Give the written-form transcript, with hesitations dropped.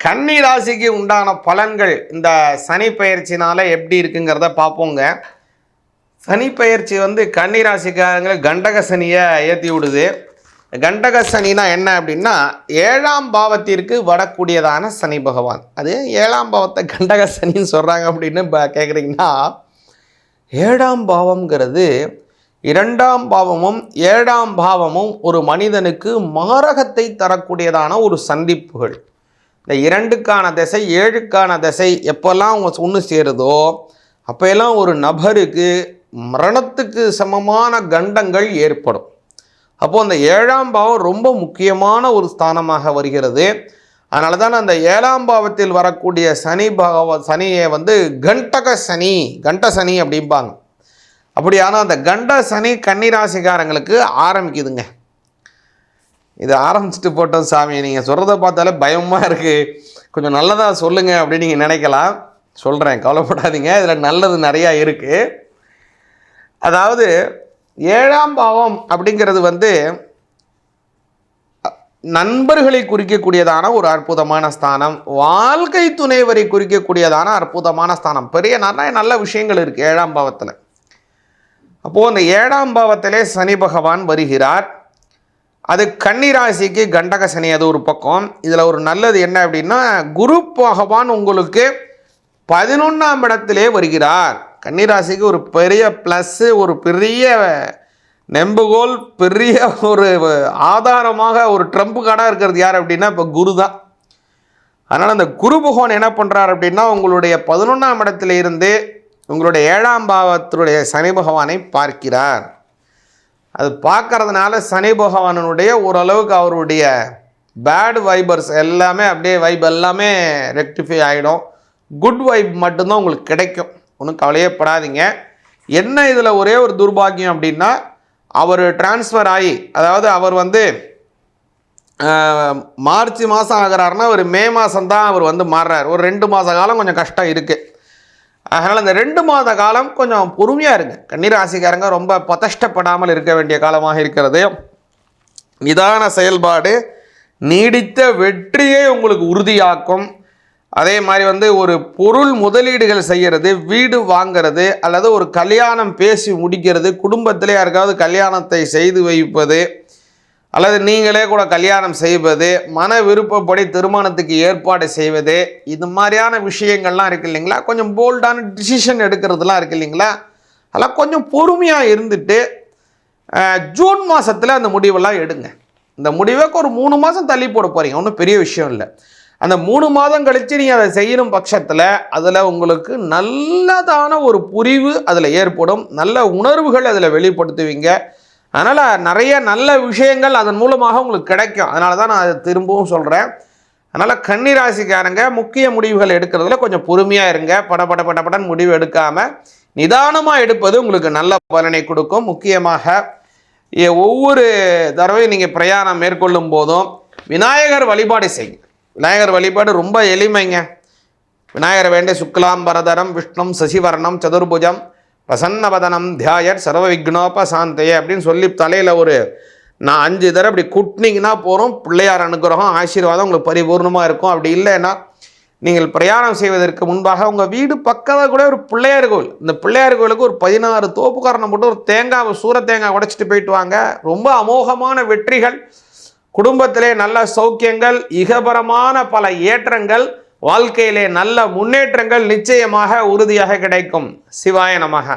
கன்னி ராசிக்கு உண்டான பலன்கள் இந்த சனி பயிற்சினால எப்படி இருக்குங்கிறத பார்ப்போங்க. சனி பயிற்சி கன்னி ராசிக்காரங்களை கண்டக சனியை ஏற்றி விடுது. கண்டக சனினா என்ன அப்படின்னா 7ஆம் பாவத்திற்கு வரக்கூடியதான சனி பகவான். அது 7ஆம் பாவத்தை கண்டக சனின்னு சொல்கிறாங்க அப்படின்னு கேட்குறீங்கன்னா, 7ஆம் பாவம்ங்கிறது 2ஆம் பாவமும் 7ஆம் பாவமும் ஒரு மனிதனுக்கு மாரகத்தை தரக்கூடியதான ஒரு சந்திப்புகள். இந்த 2க்கான திசை 7க்கான திசை எப்போல்லாம் ஒன்று சேருதோ அப்போல்லாம் ஒரு நபருக்கு மரணத்துக்கு சமமான கண்டங்கள் ஏற்படும். அப்போது அந்த 7ஆம் பாவம் ரொம்ப முக்கியமான ஒரு ஸ்தானமாக வருகிறது. அதனால தான் அந்த 7ஆம் பாவத்தில் வரக்கூடிய சனியை கண்டக சனி அப்படிம்பாங்க. அப்படியான அந்த கண்ட சனி கன்னிராசிக்காரங்களுக்கு ஆரம்பிக்குதுங்க. இது ஆரம்பிச்சுட்டு போட்டோம் சாமி, நீங்கள் சொல்கிறத பார்த்தாலே பயமாக இருக்குது, கொஞ்சம் நல்லதாக சொல்லுங்கள் அப்படின்னு நீங்கள் நினைக்கலாம். சொல்கிறேன், கவலைப்படாதீங்க, இதில் நல்லது நிறையா இருக்குது. அதாவது 7ஆம் பாவம் அப்படிங்கிறது நண்பர்களை குறிக்கக்கூடியதான ஒரு அற்புதமான ஸ்தானம், வாழ்க்கை துணைவரை குறிக்கக்கூடியதான அற்புதமான ஸ்தானம். பெரிய நல்ல விஷயங்கள் இருக்குது 7ஆம் பாவத்தில். அப்போது அந்த 7ஆம் பாவத்திலே சனி பகவான் வருகிறார். அது கன்னிராசிக்கு கண்டக சனி, அது ஒரு பக்கம். இதில் ஒரு நல்லது என்ன அப்படின்னா, குரு பகவான் உங்களுக்கு 11ஆம் இடத்திலே வருகிறார். கன்னிராசிக்கு ஒரு பெரிய ப்ளஸ்ஸு, ஒரு பெரிய நெம்புகோல், பெரிய ஒரு ஆதாரமாக ஒரு ட்ரம்ப் கார்டாக இருக்கிறது யார் அப்படின்னா இப்போ குரு தான். அதனால் அந்த குரு பகவான் என்ன பண்ணுறார் அப்படின்னா, உங்களுடைய 11ஆம் இடத்துல இருந்து உங்களுடைய 7ஆம் பாவத்தினுடைய சனி பகவானை பார்க்கிறார். அது பார்க்கறதுனால சனி பகவானுடைய ஓரளவுக்கு அவருடைய பேட் வைபர்ஸ் எல்லாமே அப்படியே வைப் எல்லாமே ரெக்டிஃபை ஆகிடும். குட் வைப் மட்டும்தான் உங்களுக்கு கிடைக்கும், ஒன்றும் கவலையே படாதீங்க. என்ன இதில் ஒரே ஒரு துர்பாக்கியம் அப்படின்னா, அவர் டிரான்ஸ்ஃபர் ஆகி, அதாவது அவர் மார்ச் மாதம் ஆகிறாருன்னா ஒரு மே மாதம்தான் அவர் மாறுறார். ஒரு 2 மாத காலம் கொஞ்சம் கஷ்டம் இருக்குது. அதனால் அந்த 2 மாத காலம் கொஞ்சம் பொறுமையாக இருங்க. கன்னிராசிக்காரங்க ரொம்ப பதஷ்டப்படாமல் இருக்க வேண்டிய காலமாக இருக்கிறது. நிதான செயல்பாடு நீடித்த வெற்றியை உங்களுக்கு உறுதியாக்கும். அதே மாதிரி ஒரு பொருள் முதலீடுகள் செய்கிறது, வீடு வாங்கிறது, அல்லது ஒரு கல்யாணம் பேசி முடிக்கிறது, குடும்பத்திலே யாருக்காவது கல்யாணத்தை செய்து வைப்பது, அல்லது நீங்களே கூட கல்யாணம் செய்வது, மன விருப்பப்படி திருமணத்துக்கு ஏற்பாடு செய்வது, இது மாதிரியான விஷயங்கள்லாம் இருக்குது இல்லைங்களா. கொஞ்சம் போல்டான டிசிஷன் எடுக்கிறதுலாம் இருக்குது இல்லைங்களா. அதெல்லாம் கொஞ்சம் பொறுமையாக இருந்துட்டு ஜூன் மாதத்தில் அந்த முடிவெல்லாம் எடுங்க. இந்த முடிவுக்கு ஒரு 3 மாதம் தள்ளி போட போகிறீங்க, ஒன்றும் பெரிய விஷயம் இல்லை. அந்த 3 மாதம் கழித்து நீங்கள் அதை செய்யணும் பட்சத்தில் அதில் உங்களுக்கு நல்லதான ஒரு புரிவு அதில் ஏற்படும், நல்ல உணர்வுகள் அதில் வெளிப்படுத்துவீங்க. அதனால் நிறைய நல்ல விஷயங்கள் அதன் மூலமாக உங்களுக்கு கிடைக்கும். அதனால தான் நான் அதை திரும்பவும் சொல்கிறேன். அதனால் கன்னிராசிக்காரங்க முக்கிய முடிவுகள் எடுக்கிறதுல கொஞ்சம் பொறுமையாக இருங்க. படப்படன்னு முடிவு எடுக்காமல் நிதானமாக எடுப்பது உங்களுக்கு நல்ல பலனை கொடுக்கும். முக்கியமாக ஒவ்வொரு தடவையும் நீங்கள் பிரயாணம் மேற்கொள்ளும் போதும் விநாயகர் வழிபாடு செய்யுங்க. விநாயகர் வழிபாடு ரொம்ப எளிமைங்க. விநாயகர் வேண்டிய சுக்லாம்பரதரம் விஷ்ணும் சசிவர்ணம் சதுர்புஜம் பிரசன்னவதனம் தியாயர் சர்வ விக்னோபசாந்தையே அப்படின்னு சொல்லி தலையில் ஒரு 5 தடவை அப்படி குட்டினீங்கன்னா போகிறோம். பிள்ளையார் அனுகிரகம் ஆசீர்வாதம் உங்களுக்கு பரிபூர்ணமாக இருக்கும். அப்படி இல்லைன்னா நீங்கள் பிரயாணம் செய்வதற்கு முன்பாக உங்கள் வீடு பக்கத்தில் கூட ஒரு பிள்ளையார் கோவில், இந்த பிள்ளையார் கோவிலுக்கு ஒரு 16 தோப்புக்காரணம் போட்டு ஒரு தேங்காய் சூர தேங்காய் உடைச்சிட்டு போயிட்டு வாங்க. ரொம்ப அமோகமான வெற்றிகள், குடும்பத்திலே நல்ல சௌக்கியங்கள், இகபரமான பல ஏற்றங்கள், வாழ்க்கையிலே நல்ல முன்னேற்றங்கள் நிச்சயமாக உறுதியாக கிடைக்கும். சிவாய நமக.